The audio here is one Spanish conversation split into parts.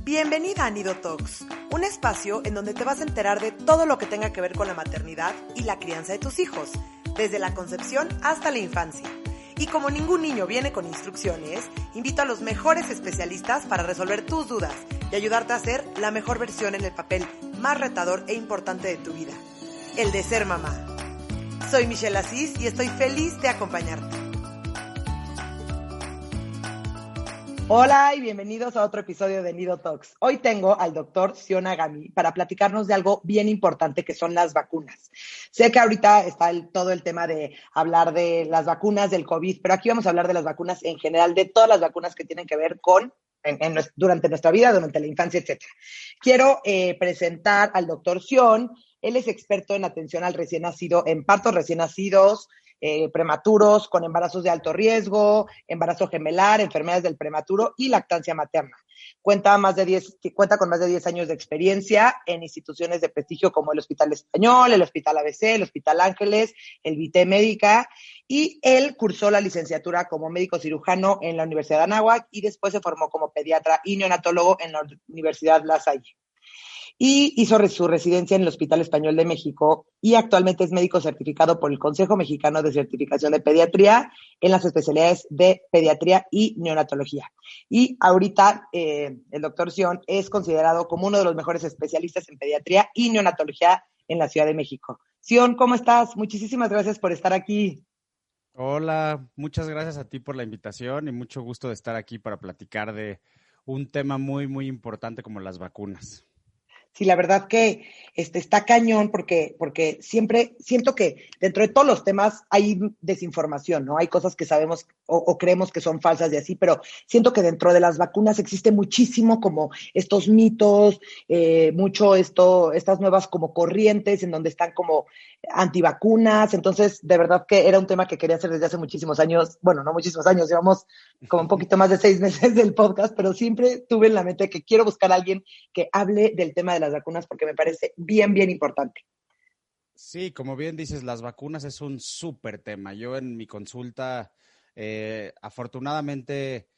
Bienvenida a Nido Talks, un espacio en donde te vas a enterar de todo lo que tenga que ver con la maternidad y la crianza de tus hijos, desde la concepción hasta la infancia. Y como ningún niño viene con instrucciones, invito a los mejores especialistas para resolver tus dudas y ayudarte a ser la mejor versión en el papel más retador e importante de tu vida, el de ser mamá. Soy Michelle Asís y estoy feliz de acompañarte. Hola y bienvenidos a otro episodio de Nido Talks. Hoy tengo al doctor Sion Agami para platicarnos de algo bien importante que son las vacunas. Sé que ahorita está todo el tema de hablar de las vacunas del COVID, pero aquí vamos a hablar de las vacunas en general, de todas las vacunas que tienen que ver con durante nuestra vida, durante la infancia, etc. Quiero presentar al doctor Sion. Él es experto en atención al recién nacido, en partos recién nacidos, prematuros, con embarazos de alto riesgo, embarazo gemelar, enfermedades del prematuro y lactancia materna. Cuenta con más de 10 años de experiencia en instituciones de prestigio como el Hospital Español, el Hospital ABC, el Hospital Ángeles, el Vité Médica, y él cursó la licenciatura como médico cirujano en la Universidad de Anáhuac y después se formó como pediatra y neonatólogo en la Universidad La Salle. Y hizo su residencia en el Hospital Español de México y actualmente es médico certificado por el Consejo Mexicano de Certificación de Pediatría en las especialidades de pediatría y neonatología. Y ahorita el doctor Sion es considerado como uno de los mejores especialistas en pediatría y neonatología en la Ciudad de México. Sion, ¿cómo estás? Muchísimas gracias por estar aquí. Hola, muchas gracias a ti por la invitación y mucho gusto de estar aquí para platicar de un tema muy, muy importante como las vacunas. Sí, la verdad que está cañón porque siempre siento que dentro de todos los temas hay desinformación, ¿no? Hay cosas que sabemos o creemos que son falsas y así, pero siento que dentro de las vacunas existe muchísimo como estos mitos, estas nuevas como corrientes en donde están como antivacunas. Entonces, de verdad que era un tema que quería hacer desde hace muchísimos años. Bueno, no muchísimos años, llevamos como un poquito más de 6 meses del podcast, pero siempre tuve en la mente que quiero buscar a alguien que hable del tema de las vacunas porque me parece bien, bien importante. Sí, como bien dices, las vacunas es un súper tema. Yo en mi consulta, afortunadamente,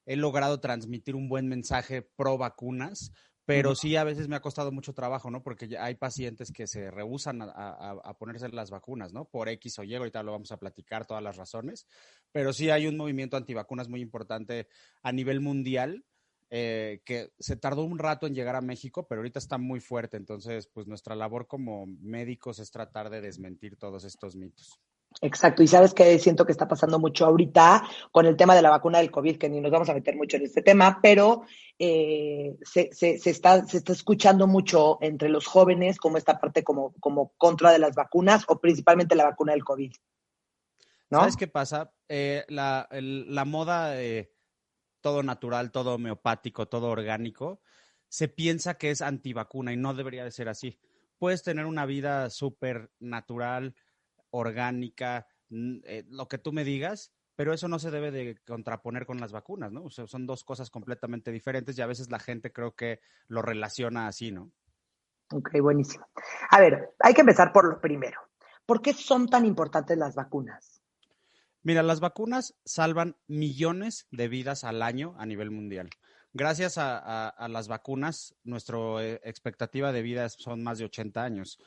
he logrado transmitir un buen mensaje pro vacunas, pero sí a veces me ha costado mucho trabajo, ¿no? Porque hay pacientes que se rehúsan a ponerse las vacunas, ¿no? Por X o Y, ahorita lo vamos a platicar, todas las razones, pero sí hay un movimiento antivacunas muy importante a nivel mundial. Que se tardó un rato en llegar a México, pero ahorita está muy fuerte. Entonces, pues nuestra labor como médicos es tratar de desmentir todos estos mitos. Exacto, y sabes que siento que está pasando mucho ahorita con el tema de la vacuna del COVID, que ni nos vamos a meter mucho en este tema, pero se está escuchando mucho entre los jóvenes como esta parte como contra de las vacunas o principalmente la vacuna del COVID, ¿Sabes ¿no? qué pasa? La moda de todo natural, todo homeopático, todo orgánico, se piensa que es antivacuna y no debería de ser así. Puedes tener una vida súper natural, orgánica, lo que tú me digas, pero eso no se debe de contraponer con las vacunas, ¿no? O sea, son dos cosas completamente diferentes y a veces la gente creo que lo relaciona así, ¿no? Ok, buenísimo. A ver, hay que empezar por lo primero. ¿Por qué son tan importantes las vacunas? Mira, las vacunas salvan millones de vidas al año a nivel mundial. Gracias a las vacunas, nuestra expectativa de vida son más de 80 años.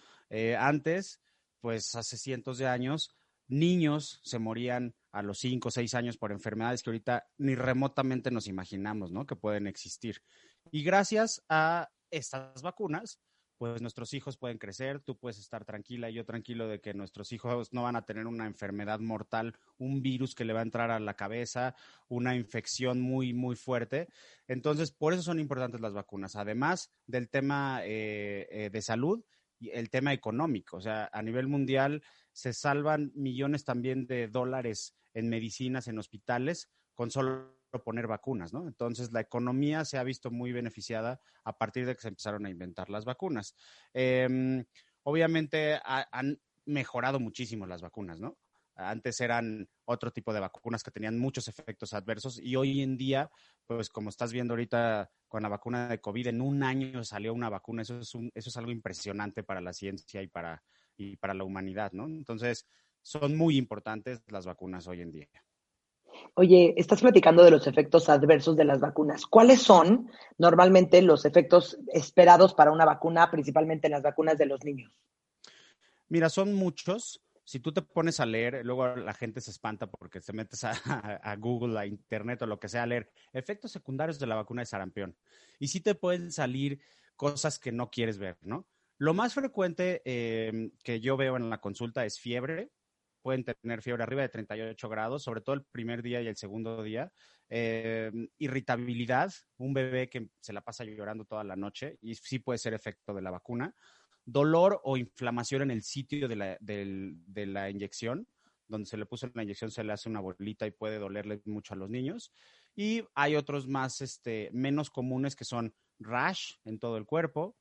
Antes, pues hace cientos de años, niños se morían a los 5 o 6 años por enfermedades que ahorita ni remotamente nos imaginamos, ¿no? Que pueden existir. Y gracias a estas vacunas, pues nuestros hijos pueden crecer, tú puedes estar tranquila y yo tranquilo de que nuestros hijos no van a tener una enfermedad mortal, un virus que le va a entrar a la cabeza, una infección muy, muy fuerte. Entonces, por eso son importantes las vacunas, además del tema de salud y el tema económico. O sea, a nivel mundial se salvan millones también de dólares en medicinas, en hospitales, con solo poner vacunas, ¿no? Entonces, la economía se ha visto muy beneficiada a partir de que se empezaron a inventar las vacunas. Obviamente han mejorado muchísimo las vacunas, ¿no? Antes eran otro tipo de vacunas que tenían muchos efectos adversos y hoy en día, pues como estás viendo ahorita con la vacuna de COVID, en un año salió una vacuna, eso es algo impresionante para la ciencia y para la humanidad, ¿no? Entonces, son muy importantes las vacunas hoy en día. Oye, estás platicando de los efectos adversos de las vacunas. ¿Cuáles son normalmente los efectos esperados para una vacuna, principalmente en las vacunas de los niños? Mira, son muchos. Si tú te pones a leer, luego la gente se espanta porque te metes a Google, a Internet o lo que sea a leer efectos secundarios de la vacuna de sarampión. Y sí te pueden salir cosas que no quieres ver, ¿no? Lo más frecuente que yo veo en la consulta es fiebre. Pueden tener fiebre arriba de 38 grados, sobre todo el primer día y el segundo día. Irritabilidad, un bebé que se la pasa llorando toda la noche y sí puede ser efecto de la vacuna. Dolor o inflamación en el sitio de la inyección, donde se le puso la inyección se le hace una bolita y puede dolerle mucho a los niños. Y hay otros más, menos comunes que son rash en todo el cuerpo.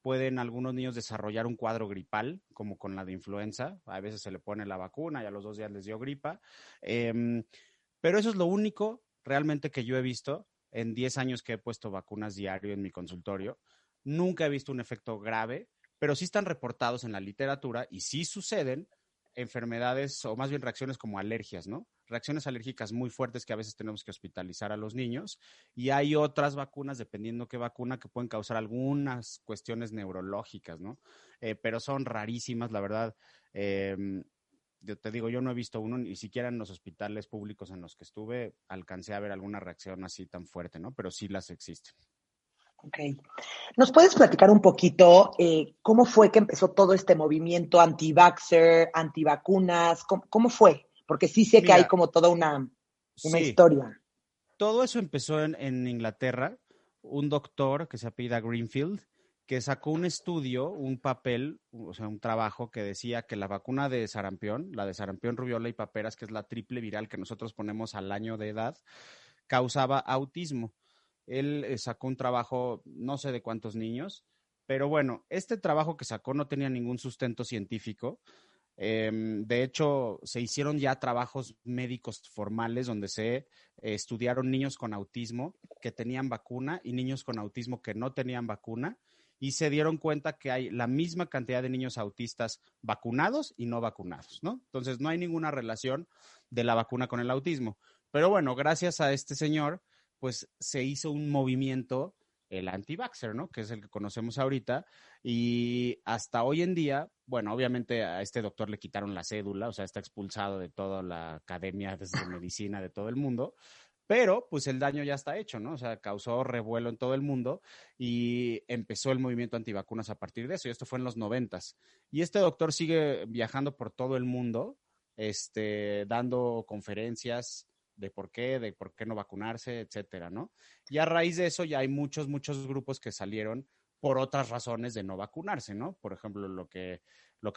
Pueden algunos niños desarrollar un cuadro gripal, como con la de influenza. A veces se le pone la vacuna y a los 2 días les dio gripa. Pero eso es lo único realmente que yo he visto en 10 años que he puesto vacunas diario en mi consultorio. Nunca he visto un efecto grave, pero sí están reportados en la literatura y sí suceden enfermedades o más bien reacciones como alergias, ¿no? Reacciones alérgicas muy fuertes que a veces tenemos que hospitalizar a los niños y hay otras vacunas, dependiendo qué vacuna, que pueden causar algunas cuestiones neurológicas, ¿no? Pero son rarísimas, la verdad. Yo te digo, yo no he visto uno, ni siquiera en los hospitales públicos en los que estuve alcancé a ver alguna reacción así tan fuerte, ¿no? Pero sí las existen. Ok. ¿Nos puedes platicar un poquito cómo fue que empezó todo este movimiento anti-vaxxer, antivacunas? ¿Cómo fue? Porque sí sé que hay Mira, como toda una sí, historia. todo eso empezó en Inglaterra. Un doctor que se apellida Greenfield, que sacó un estudio, un papel, o sea, un trabajo que decía que la vacuna de sarampión, la de sarampión, rubiola y paperas, que es la triple viral que nosotros ponemos al año de edad, causaba autismo. Él sacó un trabajo, no sé de cuántos niños, pero bueno, este trabajo que sacó no tenía ningún sustento científico. De hecho, se hicieron ya trabajos médicos formales donde se estudiaron niños con autismo que tenían vacuna y niños con autismo que no tenían vacuna y se dieron cuenta que hay la misma cantidad de niños autistas vacunados y no vacunados, ¿no? Entonces, no hay ninguna relación de la vacuna con el autismo. Pero bueno, gracias a este señor, pues se hizo un movimiento, el anti-vaxxer, ¿no? Que es el que conocemos ahorita, y hasta hoy en día, bueno, obviamente a este doctor le quitaron la cédula, o sea, está expulsado de toda la academia de medicina de todo el mundo, pero pues el daño ya está hecho, ¿no? O sea, causó revuelo en todo el mundo y empezó el movimiento antivacunas a partir de eso, y esto fue en los 90s. Y este doctor sigue viajando por todo el mundo, dando conferencias de por qué no vacunarse, etcétera, ¿no? Y a raíz de eso ya hay muchos grupos que salieron por otras razones de no vacunarse, ¿no? Por ejemplo, lo que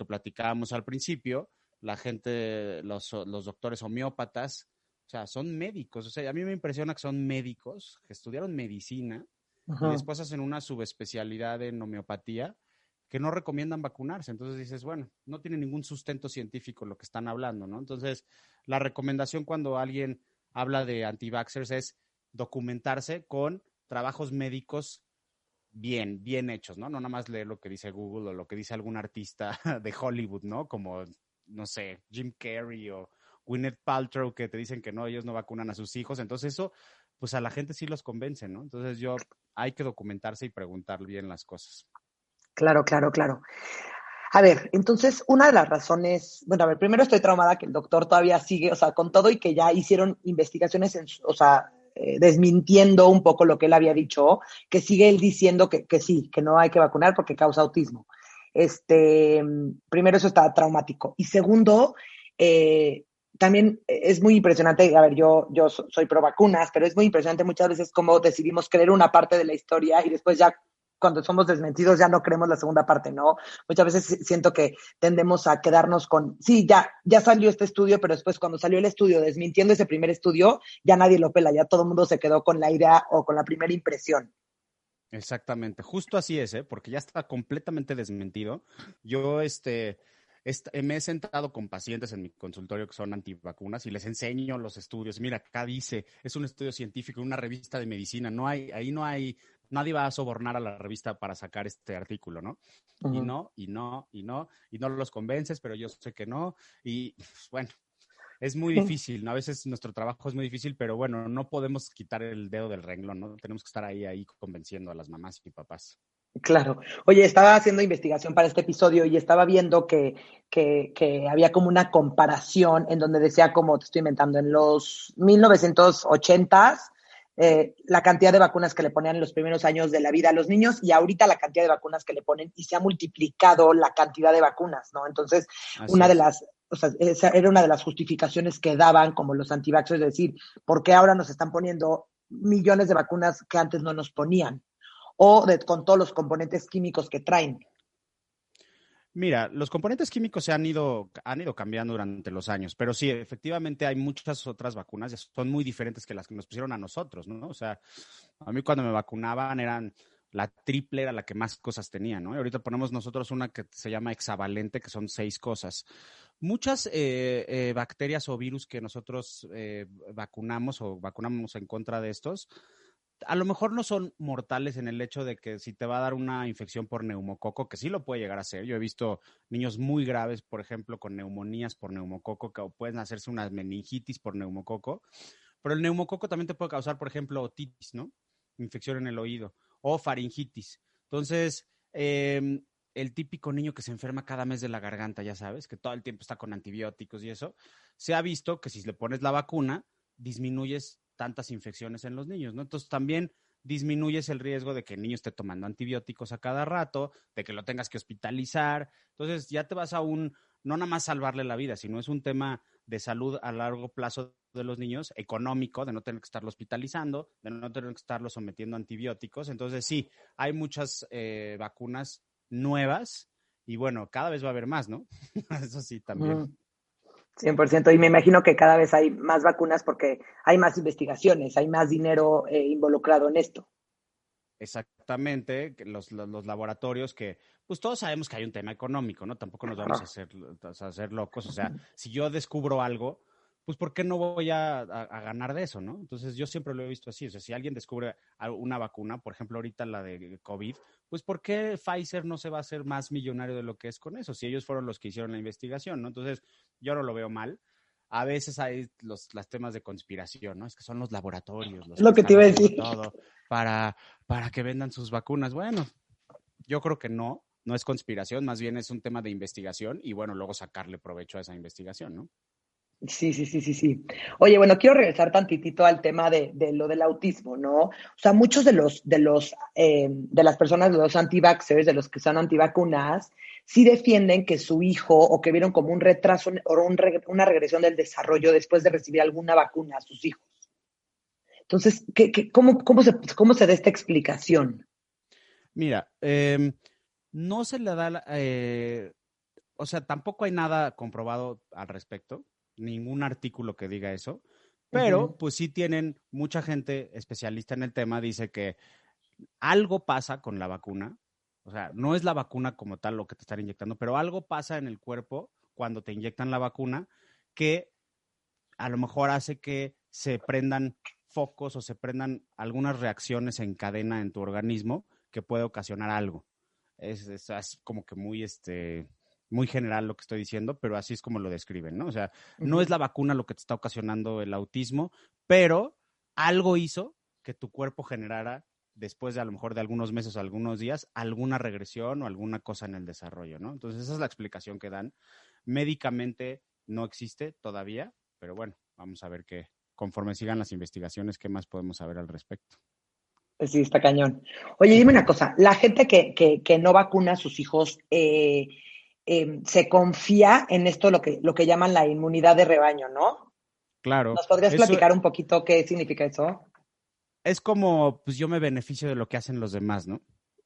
platicábamos al principio, la gente, los doctores homeópatas, o sea, son médicos. O sea, a mí me impresiona que son médicos que estudiaron medicina y Ajá. después hacen una subespecialidad en homeopatía que no recomiendan vacunarse. Entonces dices, bueno, no tiene ningún sustento científico lo que están hablando, ¿no? Entonces, la recomendación cuando alguien habla de anti-vaxxers es documentarse con trabajos médicos bien hechos, ¿no? No nada más leer lo que dice Google o lo que dice algún artista de Hollywood, ¿no? Como, no sé, Jim Carrey o Gwyneth Paltrow que te dicen que no, ellos no vacunan a sus hijos. Entonces eso, pues a la gente sí los convence, ¿no? Entonces hay que documentarse y preguntar bien las cosas. Claro, claro, claro. A ver, entonces, una de las razones, bueno, a ver, primero estoy traumada que el doctor todavía sigue, o sea, con todo y que ya hicieron investigaciones, o sea, desmintiendo un poco lo que él había dicho, que sigue él diciendo que sí, que no hay que vacunar porque causa autismo. Primero eso está traumático. Y segundo, también es muy impresionante, a ver, yo soy pro vacunas, pero es muy impresionante muchas veces cómo decidimos creer una parte de la historia y después ya cuando somos desmentidos ya no creemos la segunda parte, ¿no? Muchas veces siento que tendemos a quedarnos con, sí, ya salió este estudio, pero después cuando salió el estudio desmintiendo ese primer estudio, ya nadie lo pela, ya todo el mundo se quedó con la idea o con la primera impresión. Exactamente, justo así es, ¿eh? Porque ya está completamente desmentido. Yo, me he sentado con pacientes en mi consultorio que son antivacunas y les enseño los estudios. Mira, acá dice, es un estudio científico, una revista de medicina. Ahí no hay, nadie va a sobornar a la revista para sacar este artículo, ¿no? Uh Y -huh. no, y no los convences, pero yo sé que no. Y bueno, es muy difícil, ¿no? A veces nuestro trabajo es muy difícil, pero bueno, no podemos quitar el dedo del renglón, ¿no? Tenemos que estar ahí convenciendo a las mamás y papás. Claro. Oye, estaba haciendo investigación para este episodio y estaba viendo que había como una comparación en donde decía, como te estoy inventando, en los 1980s, la cantidad de vacunas que le ponían en los primeros años de la vida a los niños y ahorita la cantidad de vacunas que le ponen y se ha multiplicado la cantidad de vacunas, ¿no? Entonces, Así una de es. las, o sea, esa era una de las justificaciones que daban como los antivaxxers, es decir, ¿por qué ahora nos están poniendo millones de vacunas que antes no nos ponían? Con todos los componentes químicos que traen. Mira, los componentes químicos han ido cambiando durante los años, pero sí, efectivamente hay muchas otras vacunas, son muy diferentes que las que nos pusieron a nosotros, ¿no? O sea, a mí cuando me vacunaban la triple era la que más cosas tenía, ¿no? Y ahorita ponemos nosotros una que se llama hexavalente, que son 6 cosas. Muchas bacterias o virus que nosotros vacunamos en contra de estos, a lo mejor no son mortales en el hecho de que si te va a dar una infección por neumococo, que sí lo puede llegar a ser. Yo he visto niños muy graves, por ejemplo, con neumonías por neumococo, que pueden hacerse una meningitis por neumococo, pero el neumococo también te puede causar, por ejemplo, otitis, ¿no? Infección en el oído, o faringitis. Entonces, el típico niño que se enferma cada mes de la garganta, ya sabes, que todo el tiempo está con antibióticos y eso, se ha visto que si le pones la vacuna, disminuyes tantas infecciones en los niños, ¿no? Entonces también disminuyes el riesgo de que el niño esté tomando antibióticos a cada rato, de que lo tengas que hospitalizar. Entonces ya te vas no nada más salvarle la vida, sino es un tema de salud a largo plazo de los niños, económico, de no tener que estarlo hospitalizando, de no tener que estarlo sometiendo a antibióticos. Entonces sí, hay muchas vacunas nuevas y bueno, cada vez va a haber más, ¿no? Eso sí, también. 100%. Y me imagino que cada vez hay más vacunas porque hay más investigaciones, hay más dinero involucrado en esto. Exactamente, que los laboratorios que, pues todos sabemos que hay un tema económico, ¿no? Tampoco nos vamos a hacer locos. O sea, si yo descubro algo, pues ¿por qué no voy a ganar de eso, no? Entonces yo siempre lo he visto así. O sea, si alguien descubre una vacuna, por ejemplo, ahorita la de COVID, pues ¿por qué Pfizer no se va a hacer más millonario de lo que es con eso? Si ellos fueron los que hicieron la investigación, ¿no? Entonces yo no lo veo mal. A veces hay los temas de conspiración, ¿no? Es que son los laboratorios los Es que lo que te están iba a haciendo decir. todo para, para que vendan sus vacunas. Bueno, yo creo que no es conspiración, más bien es un tema de investigación y bueno, luego sacarle provecho a esa investigación, ¿no? Sí, sí, sí, sí, sí. Oye, bueno, quiero regresar tantitito al tema de lo del autismo, ¿no? O sea, muchos de las personas, de los anti-vaxxers, de los que son antivacunas, sí defienden que su hijo o que vieron como un retraso o una regresión del desarrollo después de recibir alguna vacuna a sus hijos. Entonces, ¿cómo se da esta explicación? Mira, no se le da, o sea, tampoco hay nada comprobado al respecto, ningún artículo que diga eso, pero Ujú. pues sí tienen mucha gente especialista en el tema, dice que algo pasa con la vacuna, o sea, no es la vacuna como tal lo que te están inyectando, pero algo pasa en el cuerpo cuando te inyectan la vacuna que a lo mejor hace que se prendan focos o se prendan algunas reacciones en cadena en tu organismo que puede ocasionar algo. Es como que muy general lo que estoy diciendo, pero así es como lo describen, ¿no? O sea, no es Ujú. la vacuna lo que te está ocasionando el autismo, pero algo hizo que tu cuerpo generara, después de a lo mejor de algunos meses o algunos días, alguna regresión o alguna cosa en el desarrollo, ¿no? Entonces, esa es la explicación que dan. Médicamente no existe todavía, pero bueno, vamos a ver qué, conforme sigan las investigaciones, qué más podemos saber al respecto. Sí, está cañón. Oye, dime una cosa, la gente que no vacuna a sus hijos, se confía en esto, lo que llaman la inmunidad de rebaño, ¿no? Claro, ¿Nos podrías eso platicar un poquito qué significa eso? es como, pues yo me beneficio de lo que hacen los demás, ¿no?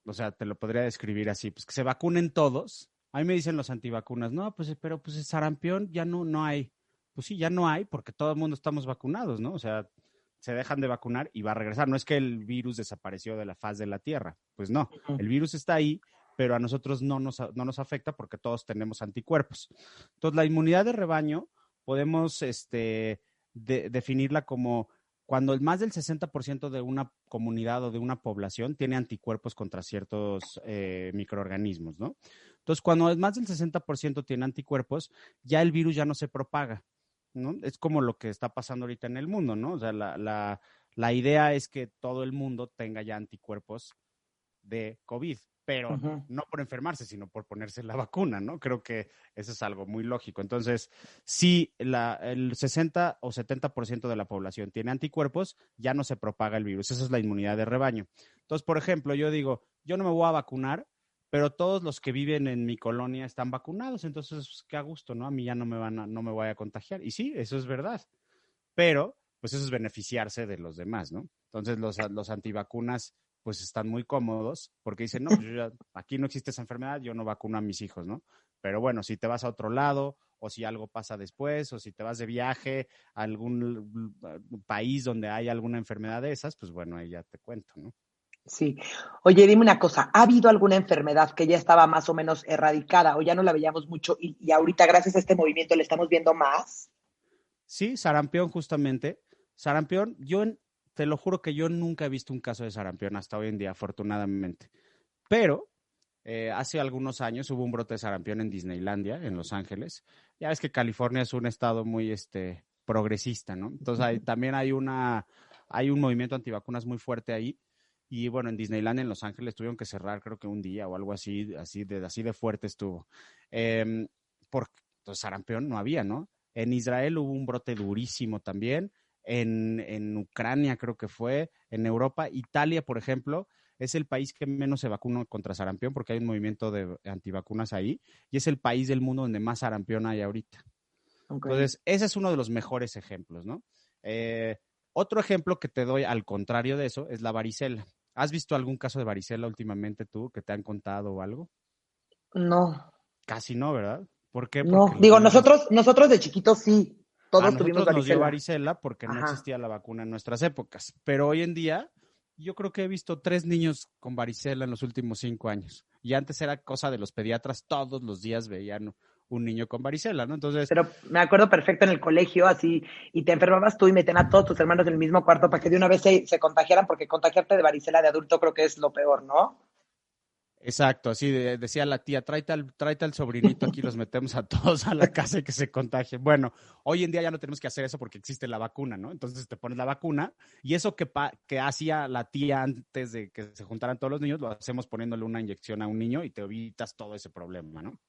O sea, te lo podría describir así, pues que se vacunen todos. A mí me dicen los antivacunas, no, pues, pero pues el sarampión ya no hay. Pues sí, ya no hay porque todo el mundo estamos vacunados, ¿no? O sea, se dejan de vacunar y va a regresar. No es que el virus desapareció de la faz de la Tierra, pues no, el virus está ahí, pero a nosotros no nos afecta porque todos tenemos anticuerpos. Entonces, la inmunidad de rebaño podemos definirla como cuando más del 60% de una comunidad o de una población tiene anticuerpos contra ciertos microorganismos, ¿no? Entonces, cuando más del 60% tiene anticuerpos, ya el virus ya no se propaga. ¿no? Es como lo que está pasando ahorita en el mundo, ¿no? O sea, la idea es que todo el mundo tenga ya anticuerpos de COVID, pero Ujú. no por enfermarse, sino por ponerse la vacuna, ¿no? Creo que eso es algo muy lógico. Entonces, si el 60 o 70% de la población tiene anticuerpos, ya no se propaga el virus. Esa es la inmunidad de rebaño. Entonces, por ejemplo, yo digo, yo no me voy a vacunar, pero todos los que viven en mi colonia están vacunados, entonces, qué a gusto, ¿no? A mí ya no me voy a contagiar. Y sí, eso es verdad, pero pues eso es beneficiarse de los demás, ¿no? Entonces los antivacunas pues están muy cómodos porque dicen, no, pues aquí no existe esa enfermedad, yo no vacuno a mis hijos, ¿no? Pero bueno, si te vas a otro lado o si algo pasa después o si te vas de viaje a algún país donde hay alguna enfermedad de esas, pues bueno, ahí ya te cuento, ¿no? Sí. Oye, dime una cosa, ¿ha habido alguna enfermedad que ya estaba más o menos erradicada o ya no la veíamos mucho y ahorita gracias a este movimiento le estamos viendo más? Sí, sarampión justamente. Sarampión, te lo juro que yo nunca he visto un caso de sarampión hasta hoy en día, afortunadamente. Pero hace algunos años hubo un brote de sarampión en Disneylandia, en Los Ángeles. Ya ves que California es un estado muy progresista, ¿no? Entonces también hay un movimiento antivacunas muy fuerte ahí. Y bueno, en Disneylandia, en Los Ángeles, tuvieron que cerrar creo que un día o algo así, así de fuerte estuvo. Eh, por entonces, sarampión no había, ¿no? En Israel hubo un brote durísimo también. En Ucrania creo que fue. En Europa, Italia, por ejemplo, es el país que menos se vacuna contra sarampión porque hay un movimiento de antivacunas ahí y es el país del mundo donde más sarampión hay ahorita. Ok. Entonces, ese es uno de los mejores ejemplos, ¿no? Eh, Otro ejemplo que te doy al contrario de eso es la varicela. ¿Has visto algún caso de varicela últimamente tú que te han contado o algo? No, Casi no, ¿verdad? ¿Por qué? Porque no. los Digo, niños los... nosotros de chiquitos sí, A todos tuvimos nosotros nos dio varicela. varicela porque no Ajá. existía la vacuna en nuestras épocas, pero hoy en día yo creo que he visto 3 niños con varicela en los últimos 5 años. Y antes era cosa de los pediatras, todos los días veían un niño con varicela, ¿no? Entonces, Pero me acuerdo perfecto en el colegio, así, y te enfermabas tú y metían a todos tus hermanos en el mismo cuarto para que de una vez se contagiaran, porque contagiarte de varicela de adulto creo que es lo peor, ¿no? exacto, así decía la tía, tráete al sobrinito, aquí los metemos a todos a la casa y que se contagien. Bueno, hoy en día ya no tenemos que hacer eso porque existe la vacuna, ¿no? Entonces te pones la vacuna y eso que hacía la tía antes de que se juntaran todos los niños, lo hacemos poniéndole una inyección a un niño y te evitas todo ese problema, ¿no?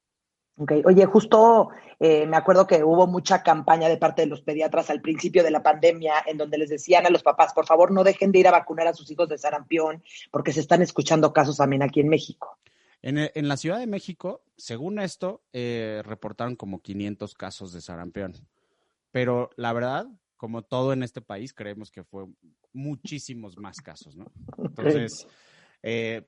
Okay. Oye, justo me acuerdo que hubo mucha campaña de parte de los pediatras al principio de la pandemia en donde les decían a los papás, por favor, no dejen de ir a vacunar a sus hijos de sarampión porque se están escuchando casos también aquí en México. En la Ciudad de México, según esto, reportaron como 500 casos de sarampión. Pero la verdad, como todo en este país, creemos que fue muchísimos más casos, ¿no? Okay. Entonces,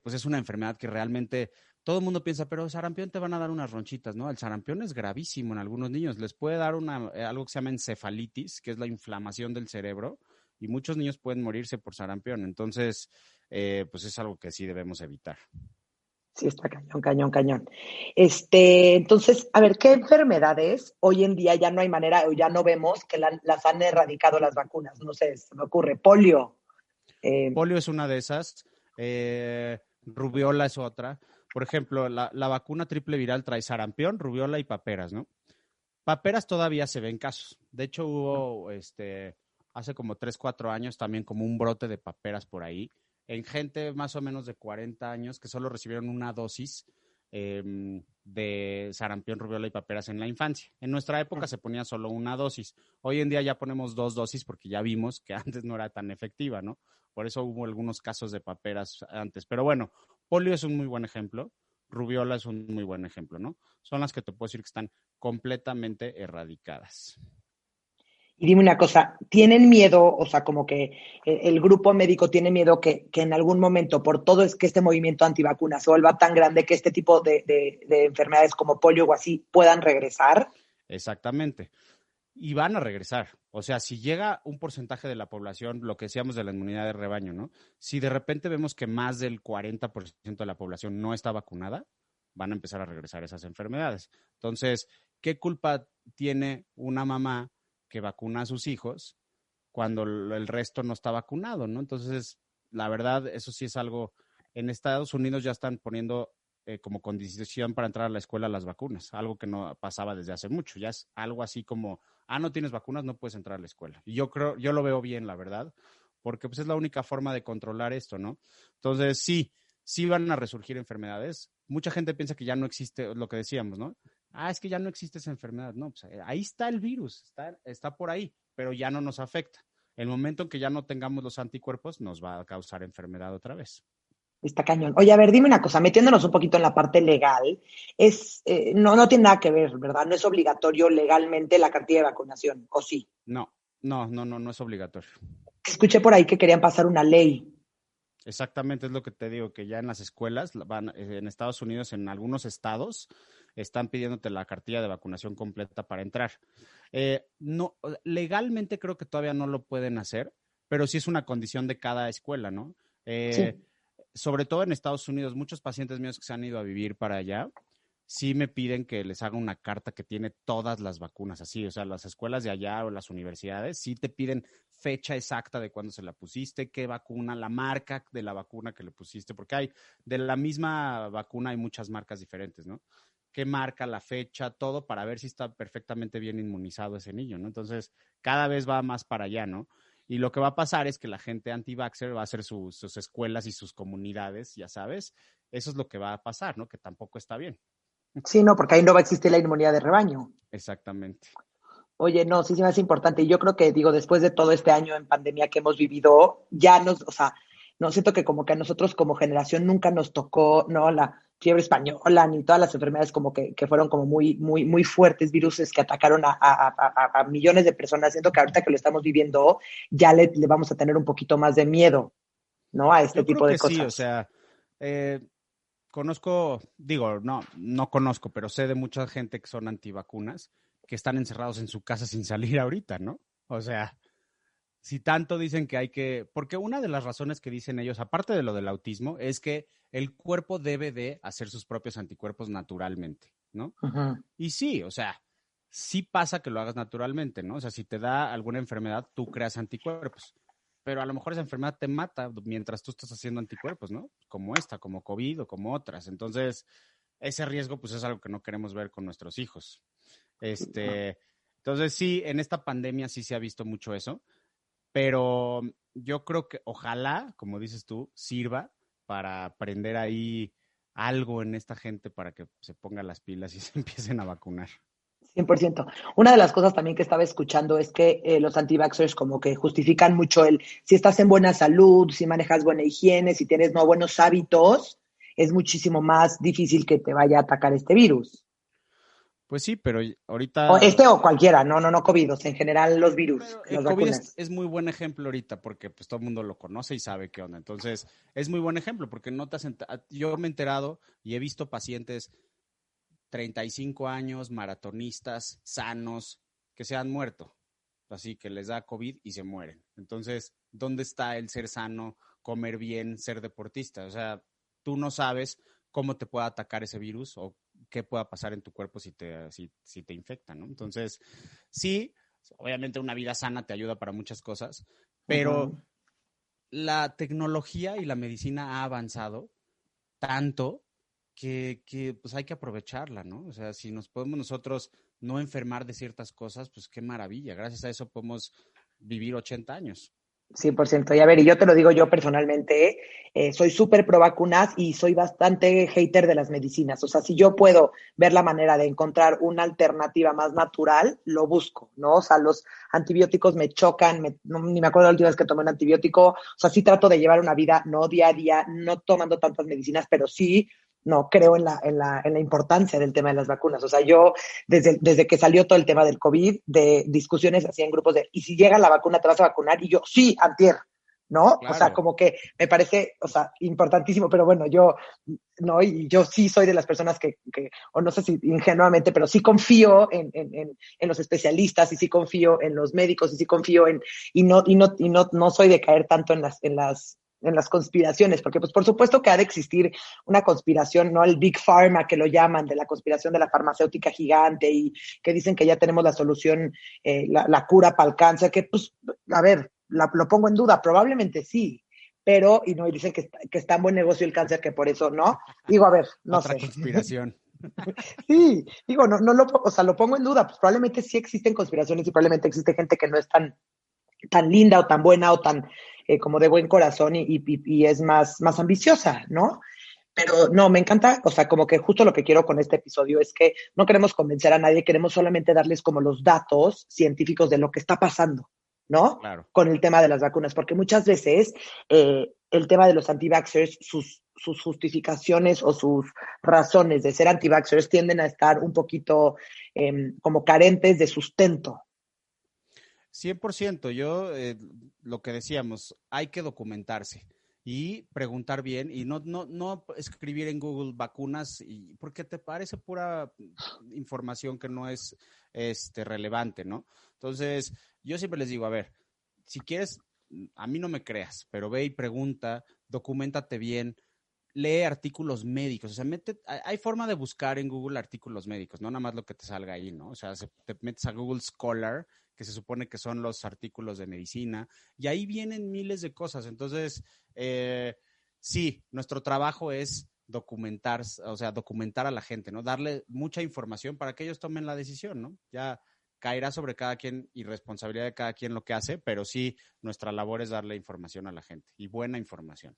pues es una enfermedad que realmente todo el mundo piensa, pero sarampión te van a dar unas ronchitas, ¿no? El sarampión es gravísimo en algunos niños. Les puede dar algo que se llama encefalitis, que es la inflamación del cerebro, y muchos niños pueden morirse por sarampión. Entonces, pues es algo que sí debemos evitar. Sí, está cañón, cañón, cañón. Entonces, a ver, ¿qué enfermedades hoy en día ya no hay manera o ya no vemos que las han erradicado las vacunas? No sé, se me ocurre, polio. eh, Polio es una de esas, rubiola es otra. Por ejemplo, la vacuna triple viral trae sarampión, rubiola y paperas, ¿no? Paperas todavía se ven casos. De hecho, hubo hace como 3, 4 años también como un brote de paperas por ahí, en gente más o menos de 40 años que solo recibieron una dosis de sarampión, rubiola y paperas en la infancia. En nuestra época se ponía solo una dosis. Hoy en día ya ponemos 2 dosis porque ya vimos que antes no era tan efectiva, ¿no? Por eso hubo algunos casos de paperas antes. Pero bueno, polio es un muy buen ejemplo. Rubiola es un muy buen ejemplo, ¿no? Son las que te puedo decir que están completamente erradicadas. Y dime una cosa, ¿tienen miedo, o sea, como que el grupo médico tiene miedo que en algún momento, por todo es que este movimiento antivacunas se vuelva tan grande que este tipo de enfermedades como polio o así puedan regresar? Exactamente. Y van a regresar. O sea, si llega un porcentaje de la población, lo que decíamos de la inmunidad de rebaño, ¿no? Si de repente vemos que más del 40% de la población no está vacunada, van a empezar a regresar esas enfermedades. Entonces, ¿qué culpa tiene una mamá que vacuna a sus hijos cuando el resto no está vacunado, ¿no? Entonces, la verdad, eso sí es algo, en Estados Unidos ya están poniendo como condición para entrar a la escuela las vacunas, algo que no pasaba desde hace mucho. Ya es algo así como, no tienes vacunas, no puedes entrar a la escuela. Y yo lo veo bien, la verdad, porque pues es la única forma de controlar esto, ¿no? Entonces, sí van a resurgir enfermedades. Mucha gente piensa que ya no existe lo que decíamos, ¿no? Es que ya no existe esa enfermedad. No, pues ahí está el virus, está por ahí, pero ya no nos afecta. El momento en que ya no tengamos los anticuerpos nos va a causar enfermedad otra vez. Está cañón. Oye, a ver, dime una cosa, metiéndonos un poquito en la parte legal, no tiene nada que ver, ¿verdad? No es obligatorio legalmente la cartilla de vacunación, ¿o sí? No es obligatorio. Escuché por ahí que querían pasar una ley. Exactamente, es lo que te digo, que ya en las escuelas, en Estados Unidos, en algunos estados, están pidiéndote la cartilla de vacunación completa para entrar. No, legalmente creo que todavía no lo pueden hacer, pero sí es una condición de cada escuela, ¿no? Sí. Sobre todo en Estados Unidos, muchos pacientes míos que se han ido a vivir para allá, sí me piden que les haga una carta que tiene todas las vacunas, así, o sea, las escuelas de allá o las universidades sí te piden fecha exacta de cuándo se la pusiste, qué vacuna, la marca de la vacuna que le pusiste, porque de la misma vacuna hay muchas marcas diferentes, ¿no? Qué marca, la fecha, todo para ver si está perfectamente bien inmunizado ese niño, ¿no? Entonces, cada vez va más para allá, ¿no? Y lo que va a pasar es que la gente anti-vaxxer va a hacer sus escuelas y sus comunidades, ya sabes. Eso es lo que va a pasar, ¿no? Que tampoco está bien. Sí, no, porque ahí no va a existir la inmunidad de rebaño. Exactamente. Oye, no, sí se me hace importante. Y yo creo que, digo, después de todo este año en pandemia que hemos vivido, o sea, no siento que como que a nosotros como generación nunca nos tocó, ¿no? La fiebre española, ni todas las enfermedades como que fueron como muy, muy, muy fuertes, viruses que atacaron a millones de personas. Siento que ahorita que lo estamos viviendo, ya le vamos a tener un poquito más de miedo, ¿no? A este Yo creo tipo de que sí, o cosas. sea, no conozco, pero sé de mucha gente que son antivacunas, que están encerrados en su casa sin salir ahorita, ¿no? O sea, si tanto dicen que porque una de las razones que dicen ellos, aparte de lo del autismo, es que el cuerpo debe de hacer sus propios anticuerpos naturalmente, ¿no? Ujú. Y sí, o sea, sí pasa que lo hagas naturalmente, ¿no? O sea, si te da alguna enfermedad, tú creas anticuerpos, pero a lo mejor esa enfermedad te mata mientras tú estás haciendo anticuerpos, ¿no? Como esta, como COVID o como otras. Entonces, ese riesgo, pues es algo que no queremos ver con nuestros hijos. Entonces sí, en esta pandemia sí se ha visto mucho eso, pero yo creo que ojalá, como dices tú, sirva para aprender ahí algo en esta gente para que se pongan las pilas y se empiecen a vacunar. 100%. Una de las cosas también que estaba escuchando es que los anti-vaxxers como que justifican mucho si estás en buena salud, si manejas buena higiene, si tienes no buenos hábitos, es muchísimo más difícil que te vaya a atacar este virus. Pues sí, pero O ahorita, o cualquiera, no COVID, o sea, en general los virus, pero el las COVID vacunas. es muy buen ejemplo ahorita porque pues todo el mundo lo conoce y sabe qué onda. Entonces, es muy buen ejemplo porque no te has yo me he enterado y he visto pacientes 35 años, maratonistas, sanos, que se han muerto. Así que les da COVID y se mueren. Entonces, ¿dónde está el ser sano, comer bien, ser deportista? O sea, tú no sabes cómo te puede atacar ese virus o qué pueda pasar en tu cuerpo si te infecta, ¿no? Entonces, sí, obviamente una vida sana te ayuda para muchas cosas, pero Ujú. la tecnología y la medicina ha avanzado tanto que pues hay que aprovecharla, ¿no? O sea, si nos podemos nosotros no enfermar de ciertas cosas, pues qué maravilla. Gracias a eso podemos vivir 80 años. 100%. Y a ver, y yo te lo digo yo personalmente, soy súper pro vacunas y soy bastante hater de las medicinas. O sea, si yo puedo ver la manera de encontrar una alternativa más natural, lo busco, ¿no? O sea, los antibióticos me chocan, ni me acuerdo la última vez que tomé un antibiótico. O sea, sí trato de llevar una vida no día a día, no tomando tantas medicinas, pero sí, no, creo en la importancia del tema de las vacunas. O sea, yo desde que salió todo el tema del COVID, de discusiones así en grupos ¿y si llega la vacuna te vas a vacunar? Y yo, sí, antier, ¿no? O sea, Claro, como que me parece, o sea, importantísimo, pero bueno, no, y yo sí soy de las personas o no sé si ingenuamente, pero sí confío en los especialistas y sí confío en los médicos y sí confío no soy de caer tanto en las conspiraciones, porque pues por supuesto que ha de existir una conspiración, ¿no? El Big Pharma que lo llaman, de la conspiración de la farmacéutica gigante y que dicen que ya tenemos la solución, la cura para el cáncer, que pues, a ver, lo pongo en duda, probablemente sí, pero, y no, y dicen que está en buen negocio el cáncer, que por eso no. Digo, a ver, no Otra sé. conspiración. Sí, digo, no o sea, lo pongo en duda, pues probablemente sí existen conspiraciones y probablemente existe gente que no es tan linda o tan buena o tan como de buen corazón y es más ambiciosa, ¿no? Pero no, me encanta, o sea, como que justo lo que quiero con este episodio es que no queremos convencer a nadie, queremos solamente darles como los datos científicos de lo que está pasando, ¿no? Claro. Con el tema de las vacunas, porque muchas veces el tema de los anti-vaxxers, sus justificaciones o sus razones de ser anti-vaxxers tienden a estar un poquito como carentes de sustento. 100%. Yo, lo que decíamos, hay que documentarse y preguntar bien y no escribir en Google vacunas porque te parece pura información que no es relevante, ¿no? Entonces, yo siempre les digo, a ver, si quieres, a mí no me creas, pero ve y pregunta, documéntate bien, lee artículos médicos, o sea, hay forma de buscar en Google artículos médicos, no nada más lo que te salga ahí, ¿no? O sea, te metes a Google Scholar, que se supone que son los artículos de medicina, y ahí vienen miles de cosas. Entonces, sí, nuestro trabajo es documentar, o sea, documentar a la gente, ¿no? Darle mucha información para que ellos tomen la decisión, ¿no? Ya caerá sobre cada quien y responsabilidad de cada quien lo que hace, pero sí, nuestra labor es darle información a la gente y buena información.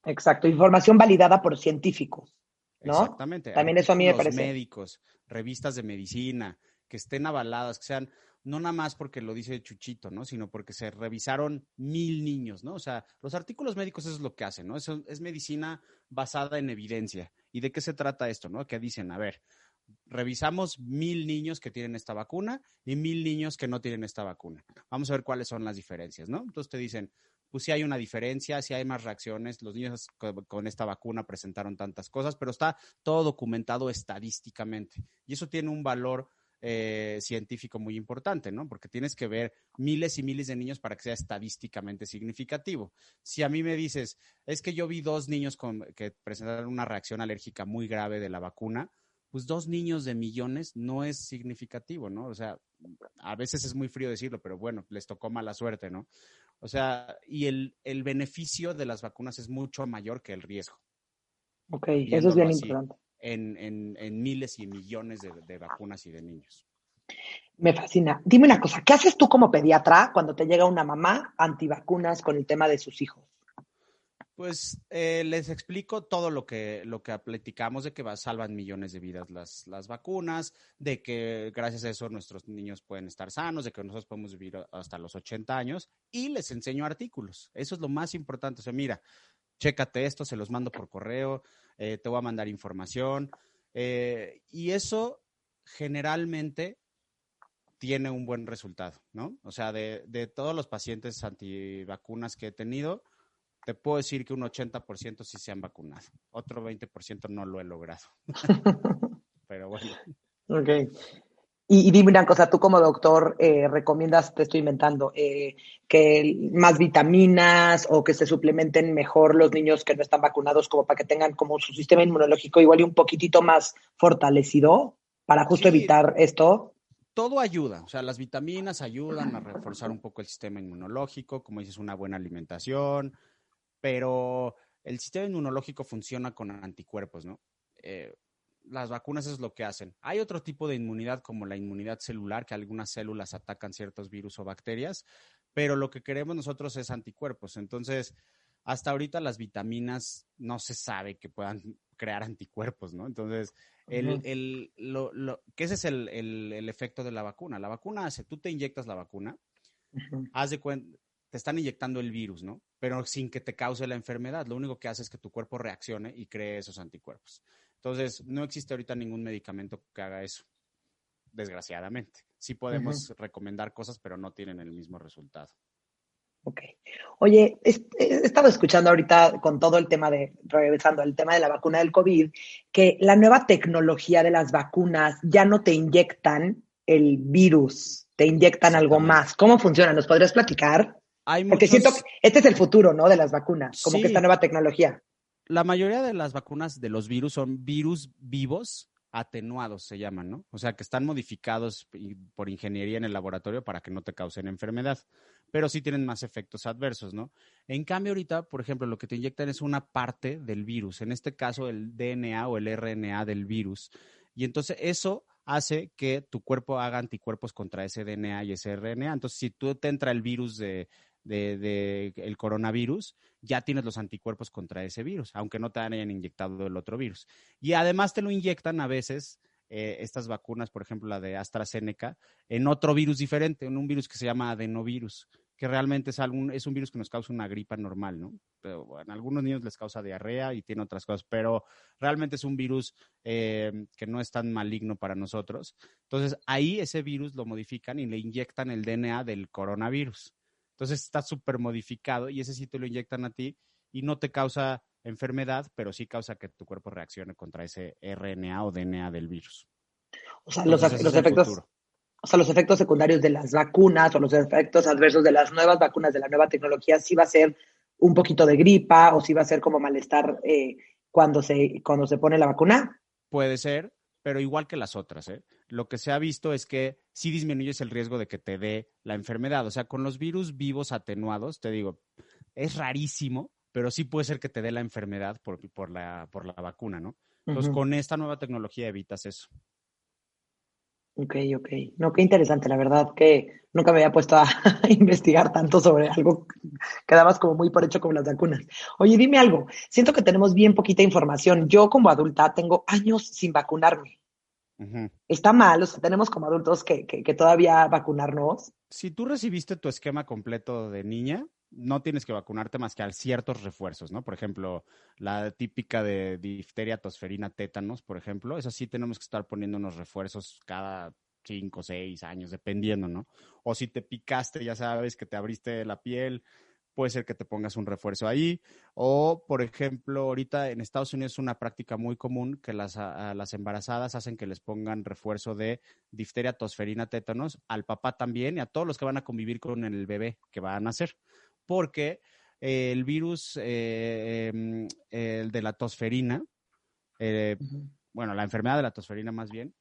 Exacto, información validada por científicos, ¿no? Exactamente, También eso a mí me artículos parece. médicos, revistas de medicina, que estén avaladas, que sean, no nada más porque lo dice Chuchito, ¿no? Sino porque se revisaron 1000 niños, ¿no? O sea, los artículos médicos eso es lo que hacen, ¿no? Eso es medicina basada en evidencia. ¿Y de qué se trata esto, no? Que dicen, a ver, revisamos 1000 niños que tienen esta vacuna y 1000 niños que no tienen esta vacuna. Vamos a ver cuáles son las diferencias, ¿no? Entonces te dicen, pues sí hay una diferencia, sí hay más reacciones, los niños con esta vacuna presentaron tantas cosas, pero está todo documentado estadísticamente. Y eso tiene un valor científico muy importante, ¿no? Porque tienes que ver miles y miles de niños para que sea estadísticamente significativo. Si a mí me dices, es que yo vi 2 niños que presentaron una reacción alérgica muy grave de la vacuna, pues 2 niños de millones no es significativo, ¿no? O sea, a veces es muy frío decirlo, pero bueno, les tocó mala suerte, ¿no? O sea, y el beneficio de las vacunas es mucho mayor que el riesgo, Ok, eso es viéndolo bien así, importante. en miles y millones de vacunas y de niños. Me fascina. Dime una cosa, ¿qué haces tú como pediatra cuando te llega una mamá antivacunas con el tema de sus hijos? Pues les explico todo lo que platicamos de que salvan millones de vidas las vacunas, de que gracias a eso nuestros niños pueden estar sanos, de que nosotros podemos vivir hasta los 80 años y les enseño artículos. Eso es lo más importante. O sea, mira, chécate esto, se los mando por correo, te voy a mandar información y eso generalmente tiene un buen resultado, ¿no? O sea, de todos los pacientes antivacunas que he tenido, te puedo decir que un 80% sí se han vacunado. Otro 20% no lo he logrado. Pero bueno. Ok. Y dime una cosa, tú como doctor, ¿recomiendas, te estoy inventando, que más vitaminas o que se suplementen mejor los niños que no están vacunados como para que tengan como su sistema inmunológico igual y un poquitito más fortalecido para justo Sí, evitar esto? todo ayuda. O sea, las vitaminas ayudan a reforzar un poco el sistema inmunológico, como dices, una buena alimentación, pero el sistema inmunológico funciona con anticuerpos, ¿no? Las vacunas es lo que hacen. Hay otro tipo de inmunidad como la inmunidad celular, que algunas células atacan ciertos virus o bacterias, pero lo que queremos nosotros es anticuerpos. Entonces, hasta ahorita las vitaminas no se sabe que puedan crear anticuerpos, ¿no? Entonces, que ese es el efecto de la vacuna. La vacuna hace, tú te inyectas la vacuna, haz de cuenta, te están inyectando el virus, ¿no? Pero sin que te cause la enfermedad. Lo único que hace es que tu cuerpo reaccione y cree esos anticuerpos. Entonces, no existe ahorita ningún medicamento que haga eso, desgraciadamente. Sí podemos recomendar cosas, pero no tienen el mismo resultado. Ok. Oye, he estado escuchando ahorita con todo el tema regresando al tema de la vacuna del COVID, que la nueva tecnología de las vacunas ya no te inyectan el virus, te inyectan algo Exactamente. más. ¿Cómo funciona? ¿Nos podrías platicar? Hay Porque siento que muchos, este es el futuro, ¿no? De las vacunas, como que esta sí, nueva tecnología. la mayoría de las vacunas de los virus son virus vivos atenuados se llaman, ¿no? O sea, que están modificados por ingeniería en el laboratorio para que no te causen enfermedad, pero sí tienen más efectos adversos, ¿no? En cambio, ahorita, por ejemplo, lo que te inyectan es una parte del virus, en este caso el DNA o el RNA del virus, y entonces eso hace que tu cuerpo haga anticuerpos contra ese DNA y ese RNA. Entonces, si tú te entra el virus de el coronavirus, ya tienes los anticuerpos contra ese virus, aunque no te hayan inyectado el otro virus. Y además te lo inyectan a veces, estas vacunas, por ejemplo, la de AstraZeneca, en otro virus diferente, en un virus que se llama adenovirus, que realmente es un virus que nos causa una gripa normal, ¿no? Pero bueno, a algunos niños les causa diarrea y tiene otras cosas, pero realmente es un virus que no es tan maligno para nosotros. Entonces, ahí ese virus lo modifican y le inyectan el DNA del coronavirus. Entonces, está súper modificado y ese sí te lo inyectan a ti y no te causa enfermedad, pero sí causa que tu cuerpo reaccione contra ese RNA o DNA del virus. O sea, Entonces, ese es el efectos, futuro. o sea, los efectos secundarios de las vacunas o los efectos adversos de las nuevas vacunas de la nueva tecnología sí va a ser un poquito de gripa o sí va a ser como malestar cuando se pone la vacuna. Puede ser, pero igual que las otras, ¿eh? Lo que se ha visto es que sí disminuyes el riesgo de que te dé la enfermedad. O sea, con los virus vivos atenuados, te digo, es rarísimo, pero sí puede ser que te dé la enfermedad por la vacuna, ¿no? Entonces, Ujú. con esta nueva tecnología evitas eso. Ok, ok. No, qué interesante, la verdad que nunca me había puesto a investigar tanto sobre algo que dabas como muy por hecho como las vacunas. Oye, dime algo. Siento que tenemos bien poquita información. Yo como adulta tengo años sin vacunarme. Ujú. Está mal, o sea, tenemos como adultos que todavía vacunarnos. Si tú recibiste tu esquema completo de niña, no tienes que vacunarte más que a ciertos refuerzos, ¿no? Por ejemplo, la típica de difteria, tosferina, tétanos, por ejemplo, eso sí tenemos que estar poniendo unos refuerzos cada 5 o 6 años, dependiendo, ¿no? O si te picaste, ya sabes que te abriste la piel, puede ser que te pongas un refuerzo ahí. O, por ejemplo, ahorita en Estados Unidos es una práctica muy común que a las embarazadas hacen que les pongan refuerzo de difteria, tosferina, tétanos, al papá también y a todos los que van a convivir con el bebé que van a nacer. Porque el virus, el de la tosferina, eh, Ujú. bueno, la enfermedad de la tosferina más bien,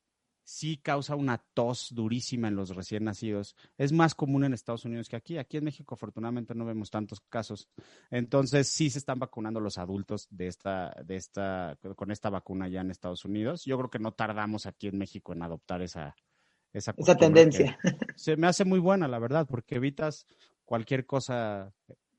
sí causa una tos durísima en los recién nacidos. Es más común en Estados Unidos que aquí. Aquí en México, afortunadamente, no vemos tantos casos. Entonces, sí se están vacunando los adultos con esta vacuna ya en Estados Unidos. Yo creo que no tardamos aquí en México en adoptar esa Esa costumbre que tendencia. se me hace muy buena, la verdad, porque evitas cualquier cosa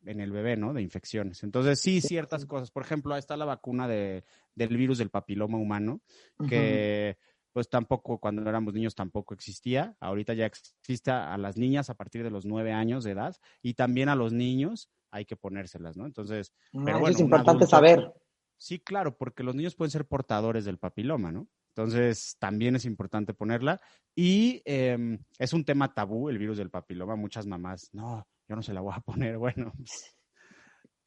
en el bebé, ¿no? De infecciones. Entonces, sí, ciertas 100%. cosas. Por ejemplo, ahí está la vacuna del virus del papiloma humano, Ujú. que pues tampoco, cuando éramos niños tampoco existía. Ahorita ya existe a las niñas a partir de los 9 años de edad y también a los niños hay que ponérselas, ¿no? Entonces, pero Eso es bueno, un importante adulto, saber. sí, claro, porque los niños pueden ser portadores del papiloma, ¿no? Entonces, también es importante ponerla. Y es un tema tabú, el virus del papiloma. Muchas mamás, no, yo no se la voy a poner. Bueno,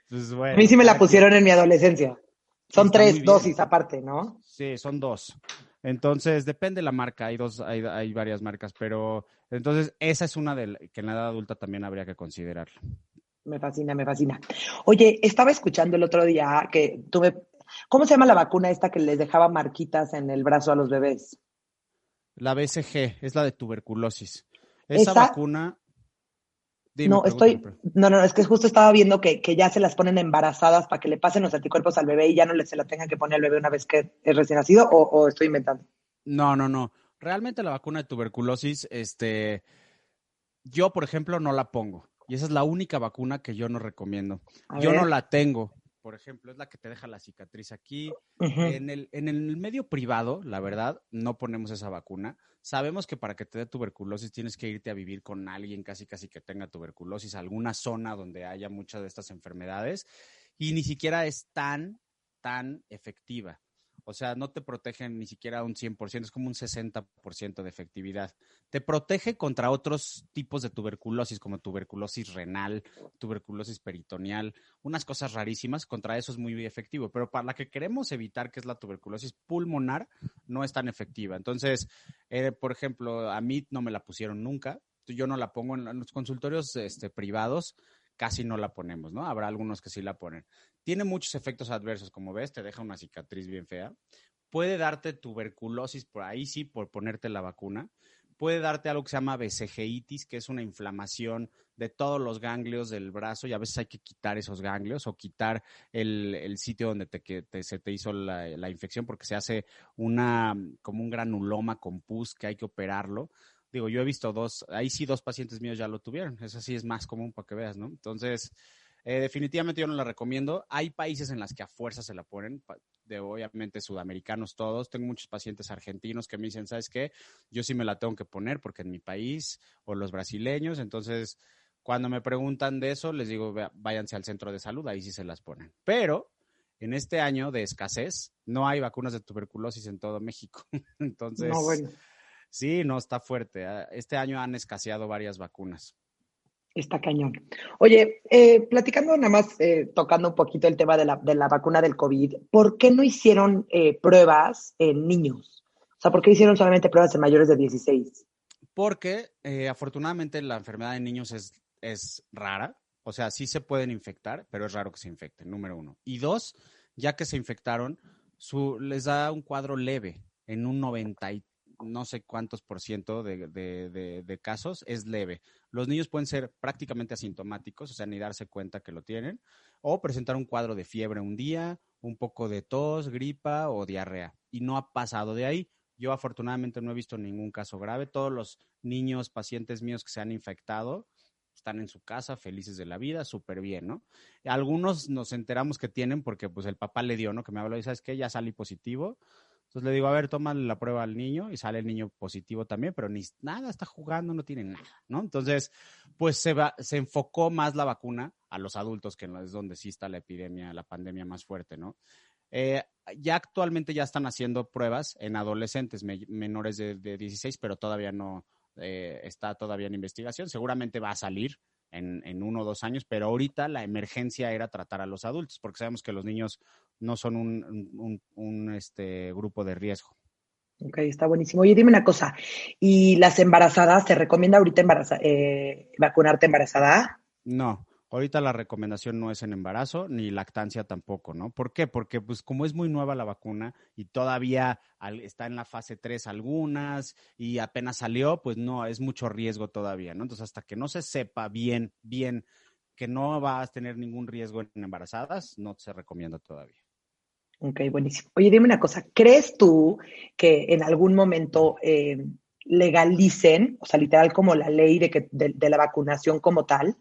pues A mí bueno, sí me la cada quien. pusieron en mi adolescencia. Y Son está muy 3 dosis bien. aparte, ¿no? Sí, son dos. Entonces, depende de la marca. Hay varias marcas, pero entonces esa es una que en la edad adulta también habría que considerarla. Me fascina, me fascina. Oye, estaba escuchando el otro día que tuve, ¿cómo se llama la vacuna esta que les dejaba marquitas en el brazo a los bebés? La BCG es la de tuberculosis. Esa Esa, vacuna, dime, no, pregúntame. no, es que justo estaba viendo que ya se las ponen embarazadas para que le pasen los anticuerpos al bebé y ya no se la tengan que poner al bebé una vez que es recién nacido, o estoy inventando. No, no, no. Realmente la vacuna de tuberculosis, yo, por ejemplo, no la pongo. Y esa es la única vacuna que yo no recomiendo. A Yo no ver. la tengo, por ejemplo, es la que te deja la cicatriz aquí. Ujú. En el medio privado, la verdad, no ponemos esa vacuna. Sabemos que para que te dé tuberculosis tienes que irte a vivir con alguien casi casi que tenga tuberculosis, alguna zona donde haya muchas de estas enfermedades, y ni siquiera es tan efectiva. O sea, no te protegen ni siquiera un 100%, es como un 60% de efectividad. Te protege contra otros tipos de tuberculosis, como tuberculosis renal, tuberculosis peritoneal, unas cosas rarísimas. Contra eso es muy efectivo, pero para la que queremos evitar, que es la tuberculosis pulmonar, no es tan efectiva. Entonces, por ejemplo, a mí no me la pusieron nunca. Yo no la pongo en los consultorios privados, casi no la ponemos, ¿no? Habrá algunos que sí la ponen. Tiene muchos efectos adversos, como ves, te deja una cicatriz bien fea, puede darte tuberculosis por ahí, sí, por ponerte la vacuna. Puede darte algo que se llama vesicleitis, que es una inflamación de todos los ganglios del brazo, y a veces hay que quitar esos ganglios o quitar el sitio donde se te hizo la infección, porque se hace como un granuloma con pus que hay que operarlo. Digo, yo he visto ahí sí 2 pacientes míos ya lo tuvieron. Eso sí es más común para que veas, ¿no? Entonces, definitivamente yo no la recomiendo. Hay países en las que a fuerza se la ponen, obviamente sudamericanos todos. Tengo muchos pacientes argentinos que me dicen, ¿sabes qué? Yo sí me la tengo que poner porque en mi país, o los brasileños. Entonces, cuando me preguntan de eso, les digo, váyanse al centro de salud, ahí sí se las ponen. Pero en este año de escasez, no hay vacunas de tuberculosis en todo México. No, Entonces, bueno, sí, no, está fuerte. Este año han escaseado varias vacunas. está cañón. Oye, platicando nada más, tocando un poquito el tema de la vacuna del COVID, ¿por qué no hicieron pruebas en niños? O sea, ¿por qué hicieron solamente pruebas en mayores de 16? Porque afortunadamente la enfermedad en niños es rara. O sea, sí se pueden infectar, pero es raro que se infecten, número 1. Y 2, ya que se infectaron, les da un cuadro leve. En un 90 y no sé cuántos por ciento de casos es leve. Los niños pueden ser prácticamente asintomáticos, o sea, ni darse cuenta que lo tienen, o presentar un cuadro de fiebre un día, un poco de tos, gripa o diarrea. Y no ha pasado de ahí. Yo afortunadamente no he visto ningún caso grave. Todos los niños, pacientes míos que se han infectado, están en su casa, felices de la vida, súper bien, ¿no? Algunos nos enteramos que tienen porque pues el papá le dio, ¿no? Que me habló y ¿sabes qué? Ya salí positivo. Entonces le digo, a ver, tómale la prueba al niño y sale el niño positivo también, pero ni nada, está jugando, no tiene nada, ¿no? Entonces, pues se enfocó más la vacuna a los adultos, que es donde sí está la epidemia, la pandemia más fuerte, ¿no? Eh, ya actualmente ya están haciendo pruebas en adolescentes menores de 16, pero todavía no está todavía en investigación. Seguramente va a salir en 1 o 2 años, pero ahorita la emergencia era tratar a los adultos, porque sabemos que los niños no son un grupo de riesgo. Ok, está buenísimo. Oye, dime una cosa, ¿y las embarazadas, te recomienda ahorita vacunarte embarazada? No, ahorita la recomendación no es en embarazo ni lactancia tampoco, ¿no? ¿Por qué? Porque pues como es muy nueva la vacuna y todavía está en la fase 3 algunas y apenas salió, pues no, es mucho riesgo todavía, ¿no? Entonces hasta que no se sepa bien que no vas a tener ningún riesgo en embarazadas, no se recomienda todavía. Ok, buenísimo. Oye, dime una cosa, ¿crees tú que en algún momento legalicen, o sea, literal como la ley de la vacunación como tal?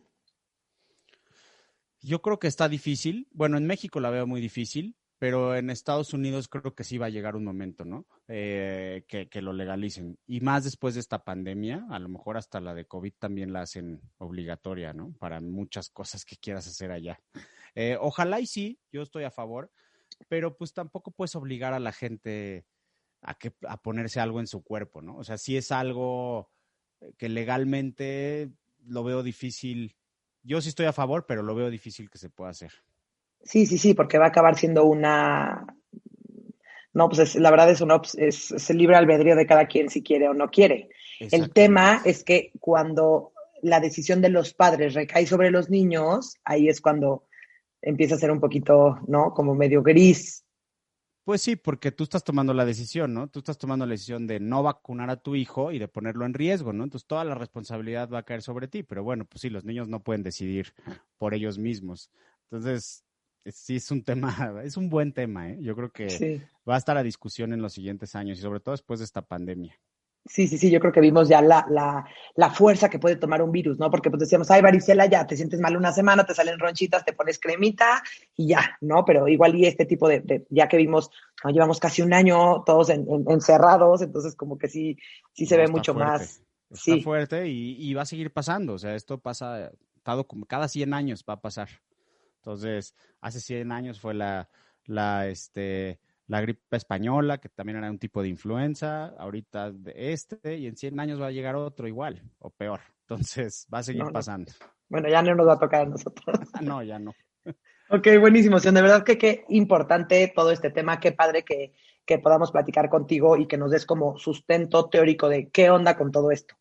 Yo creo que está difícil. Bueno, en México la veo muy difícil, pero en Estados Unidos creo que sí va a llegar un momento, ¿no? Que lo legalicen. Y más después de esta pandemia, a lo mejor hasta la de COVID también la hacen obligatoria, ¿no? Para muchas cosas que quieras hacer allá. Ojalá y sí, yo estoy a favor, pero pues tampoco puedes obligar a la gente a ponerse algo en su cuerpo, ¿no? O sea, si es algo que legalmente lo veo difícil. Yo sí estoy a favor, pero lo veo difícil que se pueda hacer. Sí, sí, sí, porque va a acabar siendo una... No, pues la verdad es el libre albedrío de cada quien si quiere o no quiere. El tema Exactamente. es que cuando la decisión de los padres recae sobre los niños, ahí es cuando empieza a ser un poquito, ¿no? Como medio gris. Pues sí, porque tú estás tomando la decisión, ¿no? Tú estás tomando la decisión de no vacunar a tu hijo y de ponerlo en riesgo, ¿no? Entonces toda la responsabilidad va a caer sobre ti, pero bueno, pues sí, los niños no pueden decidir por ellos mismos. Entonces, sí es un tema, es un buen tema, ¿eh? Yo creo que Sí. va a estar a discusión en los siguientes años y sobre todo después de esta pandemia. Sí, sí, sí, yo creo que vimos ya la fuerza que puede tomar un virus, ¿no? Porque pues decíamos, ay, varicela, ya, te sientes mal una semana, te salen ronchitas, te pones cremita y ya, ¿no? Pero igual y este tipo ya que vimos, ¿no? Llevamos casi un año todos encerrados, entonces como que sí, sí se No, ve mucho más, está sí. fuerte y va a seguir pasando, o sea, esto pasa, como cada 100 años va a pasar. Entonces, hace 100 años fue la gripe española, que también era un tipo de influenza, ahorita y en 100 años va a llegar otro igual, o peor. Entonces, va a seguir No, no. pasando. Bueno, ya no nos va a tocar a nosotros. No, ya no. Ok, buenísimo. Sion, de verdad que qué importante todo este tema, qué padre que podamos platicar contigo y que nos des como sustento teórico de qué onda con todo esto.